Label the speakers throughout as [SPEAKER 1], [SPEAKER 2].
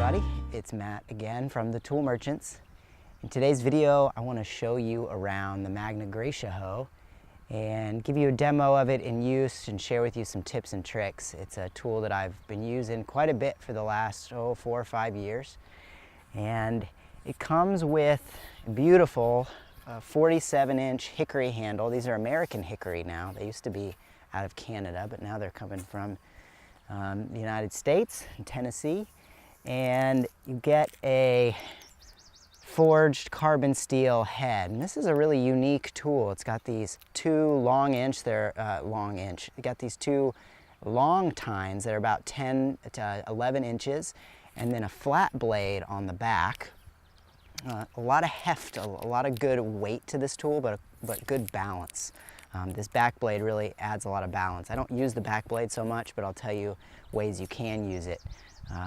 [SPEAKER 1] everybody, it's Matt again from the Tool Merchants. In today's video I want to show you around the Magna Grecia Hoe and give you a demo of it in use and share with you some tips and tricks. It's a tool that I've been using quite a bit for the last 4 or 5 years, and it comes with a beautiful 47-inch hickory handle. These are American hickory now. They used to be out of Canada, but now they're coming from the United States and Tennessee. And you get a forged carbon steel head. And this is a really unique tool. It's got these two you got these two long tines that are about 10 to 11 inches, and then a flat blade on the back. A lot of heft, a lot of good weight to this tool, but good balance. This back blade really adds a lot of balance. I don't use the back blade so much, but I'll tell you ways you can use it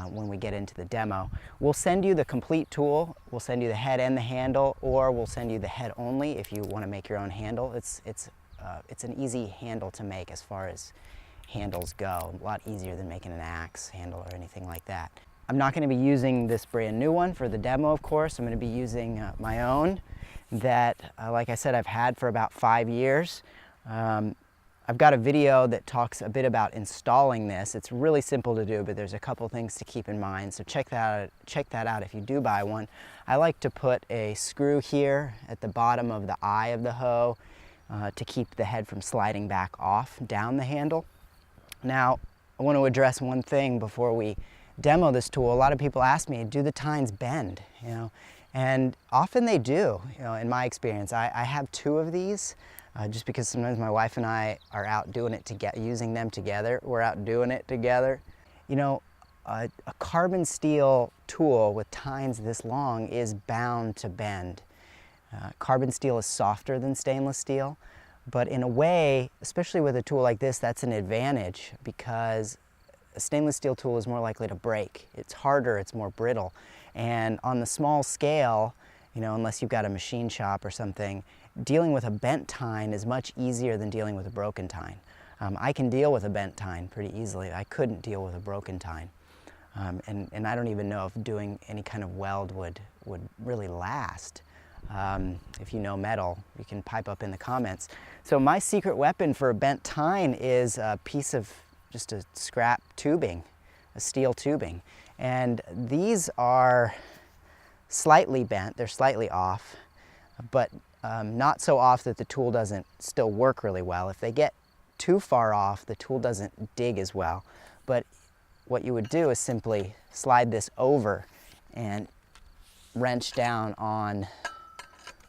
[SPEAKER 1] when we get into the demo. We'll send you the complete tool. We'll send you the head and the handle, or we'll send you the head only if you want to make your own handle. It's an easy handle to make as far as handles go. A lot easier than making an axe handle or anything like that. I'm not going to be using this brand new one for the demo, of course. I'm going to be using my own that, like I said, I've had for about 5 years. I've got a video that talks a bit about installing this. It's really simple to do, but there's a couple things to keep in mind, so check that out if you do buy one. I like to put a screw here at the bottom of the eye of the hoe to keep the head from sliding back off down the handle. Now, I want to address one thing before we demo this tool. A lot of people ask me, do the tines bend? And often they do. In my experience, I have 2 of these. Just because sometimes my wife and I are out doing it together, using them together. We're out doing it together. A carbon steel tool with tines this long is bound to bend. Carbon steel is softer than stainless steel, but in a way, especially with a tool like this, that's an advantage because a stainless steel tool is more likely to break. It's harder, it's more brittle. And on the small scale, unless you've got a machine shop or something, dealing with a bent tine is much easier than dealing with a broken tine. I can deal with a bent tine pretty easily. I couldn't deal with a broken tine. And I don't even know if doing any kind of weld would really last. If you know metal, you can pipe up in the comments. So my secret weapon for a bent tine is a piece of just a scrap tubing, a steel tubing. And these are slightly bent, they're slightly off, but not so off that the tool doesn't still work really well. If they get too far off, the tool doesn't dig as well. But what you would do is simply slide this over and wrench down on,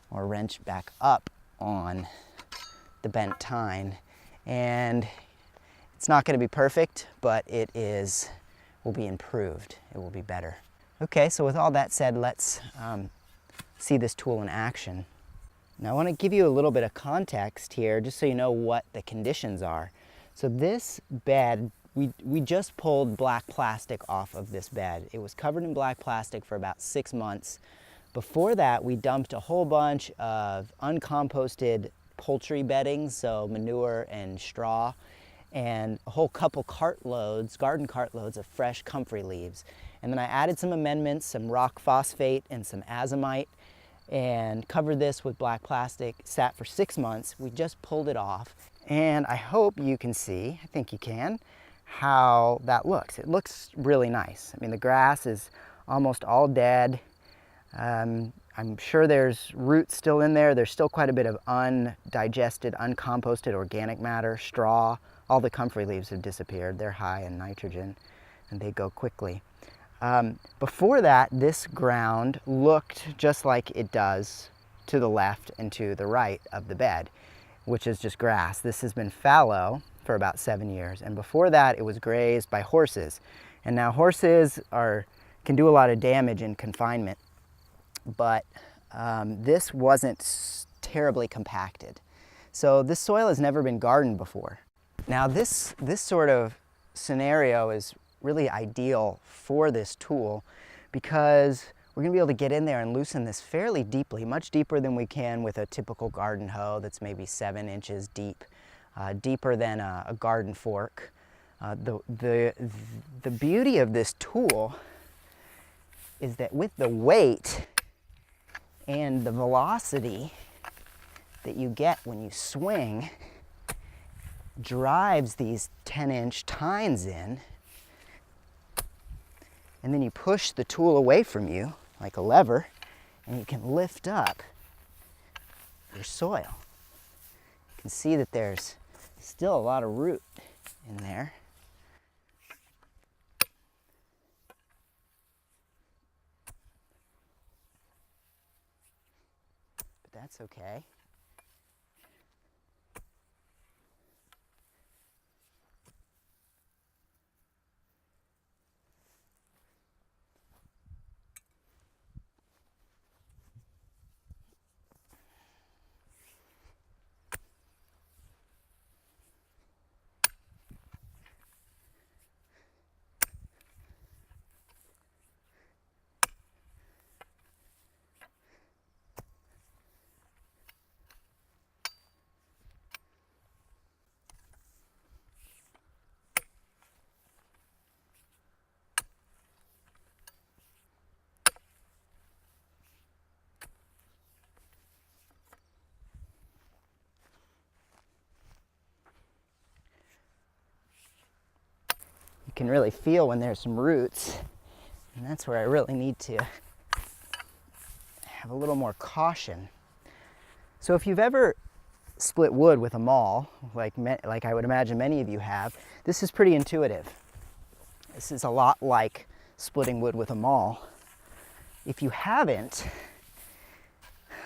[SPEAKER 1] or wrench back up on the bent tine. And it's not going to be perfect, but it will be improved. It will be better. Okay, so with all that said, let's see this tool in action. Now I want to give you a little bit of context here, just so you know what the conditions are. So this bed, we just pulled black plastic off of this bed. It was covered in black plastic for about 6 months. Before that, we dumped a whole bunch of uncomposted poultry bedding, so manure and straw, and a whole couple garden cartloads of fresh comfrey leaves. And then I added some amendments, some rock phosphate and some azomite, and covered this with black plastic. Sat for 6 months. We just pulled it off, and I hope you can see, I think you can, how that looks. It looks really nice. I mean, the grass is almost all dead. I'm sure there's roots still in there. There's still quite a bit of undigested, uncomposted organic matter, straw. All the comfrey leaves have disappeared. They're high in nitrogen and they go quickly. Before that, this ground looked just like it does to the left and to the right of the bed, which is just grass. This has been fallow for about 7 years, and before that it was grazed by horses. And now horses can do a lot of damage in confinement, but this wasn't terribly compacted. So this soil has never been gardened before. Now this sort of scenario is really ideal for this tool because we're going to be able to get in there and loosen this fairly deeply, much deeper than we can with a typical garden hoe that's maybe 7 inches deep, deeper than a garden fork. The beauty of this tool is that with the weight and the velocity that you get when you swing, drives these 10-inch tines in, and then you push the tool away from you like a lever, and you can lift up your soil. You can see that there's still a lot of root in there. But that's okay. You can really feel when there's some roots, and that's where I really need to have a little more caution. So if you've ever split wood with a maul, like I would imagine many of you have, this is pretty intuitive. This is a lot like splitting wood with a maul. If you haven't,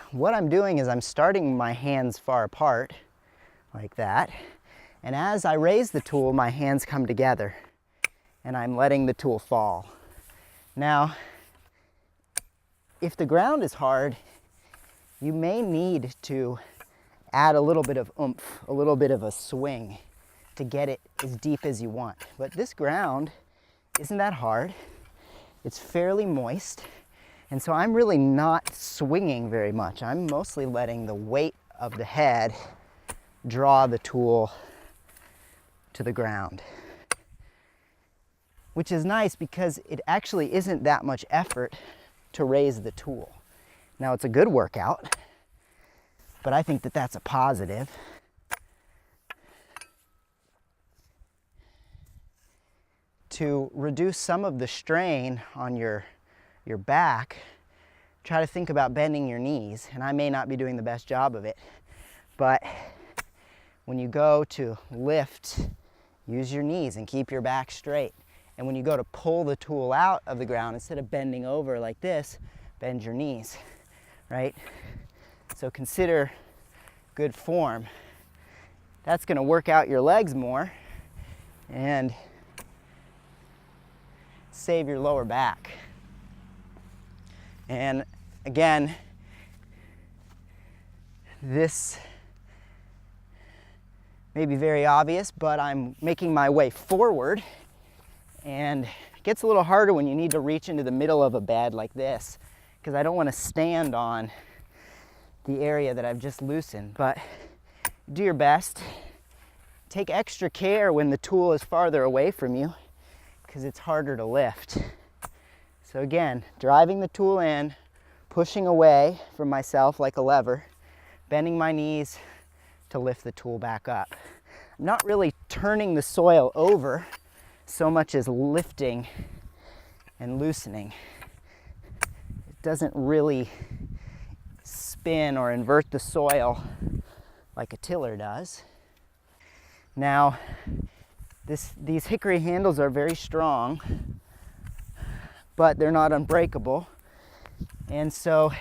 [SPEAKER 1] what I'm doing is I'm starting my hands far apart, like that, and as I raise the tool, my hands come together, and I'm letting the tool fall. Now, if the ground is hard, you may need to add a little bit of oomph, a little bit of a swing to get it as deep as you want. But this ground isn't that hard. It's fairly moist, and so I'm really not swinging very much. I'm mostly letting the weight of the head draw the tool to the ground, which is nice because it actually isn't that much effort to raise the tool. Now, it's a good workout, but I think that that's a positive. To reduce some of the strain on your back, try to think about bending your knees, and I may not be doing the best job of it, but when you go to lift, use your knees and keep your back straight. And when you go to pull the tool out of the ground, instead of bending over like this, bend your knees, right? So consider good form. That's going to work out your legs more and save your lower back. And again, this may be very obvious, but I'm making my way forward, and it gets a little harder when you need to reach into the middle of a bed like this, because I don't want to stand on the area that I've just loosened. But do your best. Take extra care when the tool is farther away from you, because it's harder to lift. So again, driving the tool in, pushing away from myself like a lever, bending my knees to lift the tool back up. I'm not really turning the soil over so much as lifting and loosening. It doesn't really spin or invert the soil like a tiller does. Now, these hickory handles are very strong, but they're not unbreakable. And so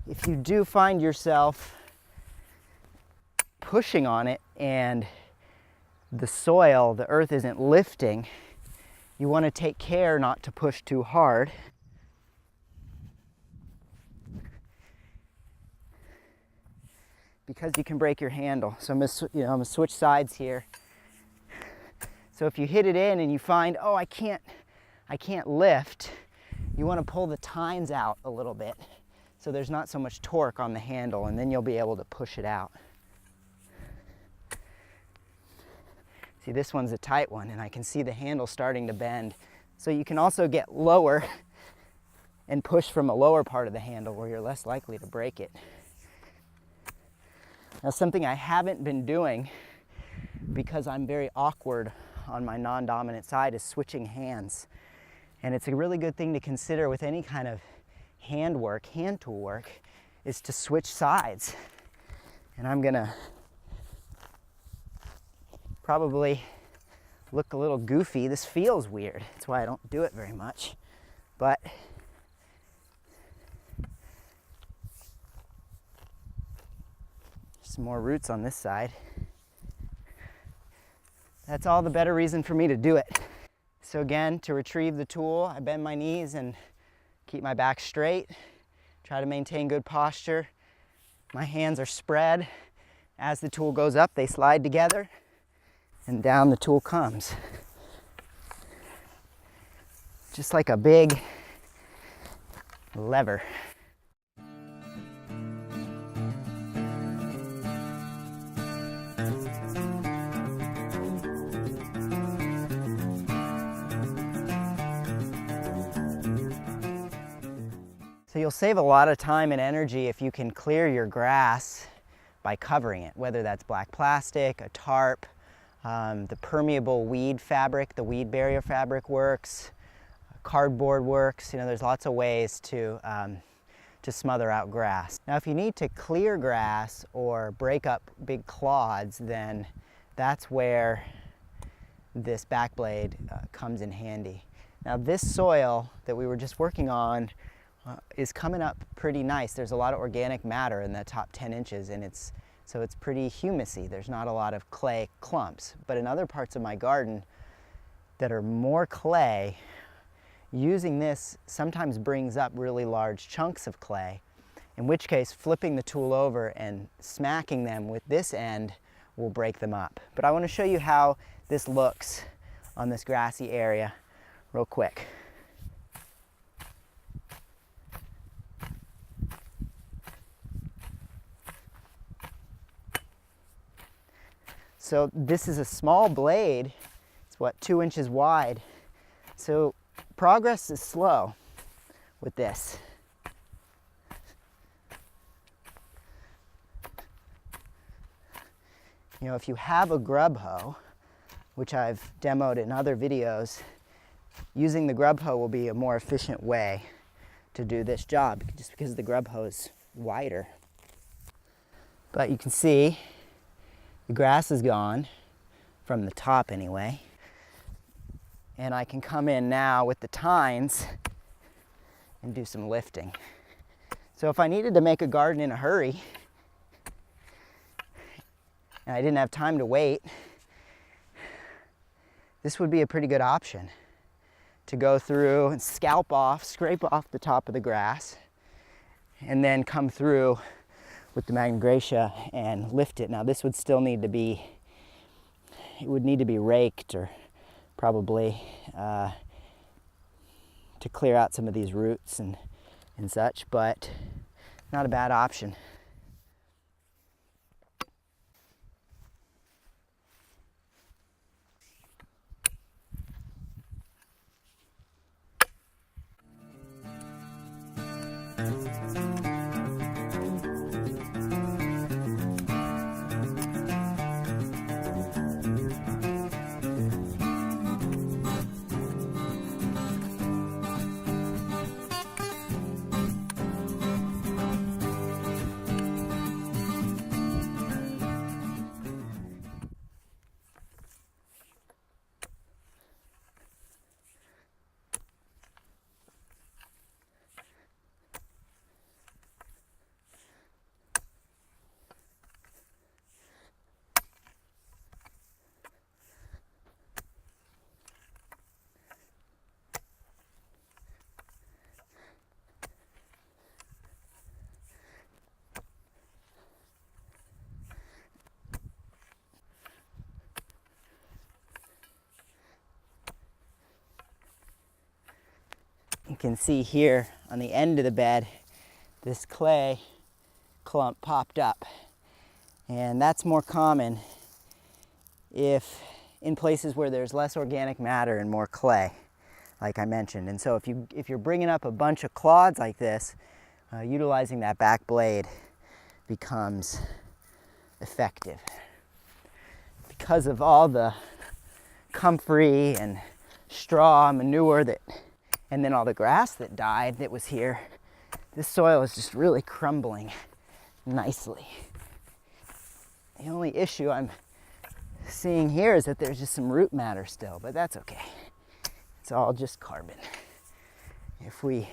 [SPEAKER 1] if you do find yourself pushing on it and the soil, the earth isn't lifting, you want to take care not to push too hard. Because you can break your handle. So I'm gonna switch sides here. So if you hit it in and you find, oh, I can't lift, you want to pull the tines out a little bit so there's not so much torque on the handle, and then you'll be able to push it out. See, this one's a tight one, and I can see the handle starting to bend. So you can also get lower and push from a lower part of the handle where you're less likely to break it. Now, something I haven't been doing because I'm very awkward on my non-dominant side is switching hands. And it's a really good thing to consider with any kind of hand tool work, is to switch sides. And I'm gonna probably look a little goofy. This feels weird. That's why I don't do it very much. But some more roots on this side. That's all the better reason for me to do it. So again, to retrieve the tool, I bend my knees and keep my back straight. Try to maintain good posture. My hands are spread. As the tool goes up, they slide together, and down the tool comes. Just like a big lever. So you'll save a lot of time and energy if you can clear your grass by covering it, whether that's black plastic, a tarp, the permeable weed fabric, the weed barrier fabric works, cardboard works. You know, there's lots of ways to smother out grass. Now, if you need to clear grass or break up big clods, then that's where this back blade comes in handy. Now, this soil that we were just working on is coming up pretty nice. There's a lot of organic matter in the top 10 inches, and it's pretty humusy. There's not a lot of clay clumps. But in other parts of my garden that are more clay, using this sometimes brings up really large chunks of clay, in which case flipping the tool over and smacking them with this end will break them up. But I want to show you how this looks on this grassy area real quick. So this is a small blade. It's what, 2 inches wide. So progress is slow with this. You know, if you have a grub hoe, which I've demoed in other videos, using the grub hoe will be a more efficient way to do this job, just because the grub hoe is wider. But you can see the grass is gone, from the top anyway. And I can come in now with the tines and do some lifting. So if I needed to make a garden in a hurry, and I didn't have time to wait, this would be a pretty good option to go through and scrape off the top of the grass, and then come through with the Magna Grecia and lift it. Now this would still need to be, it would need to be raked, or probably to clear out some of these roots and such, but not a bad option. You can see here on the end of the bed, this clay clump popped up. And that's more common if in places where there's less organic matter and more clay. like I mentioned. And so if you're bringing up a bunch of clods like this, utilizing that back blade becomes effective. Because of all the comfrey and straw, manure and then all the grass that died that was here, this soil is just really crumbling nicely. The only issue I'm seeing here is that there's just some root matter still, but that's okay. It's all just carbon. If we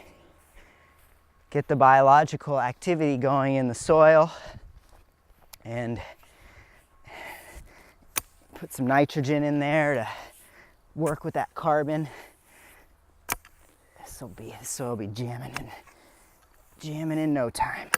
[SPEAKER 1] get the biological activity going in the soil and put some nitrogen in there to work with that carbon, this soil will be jamming in no time.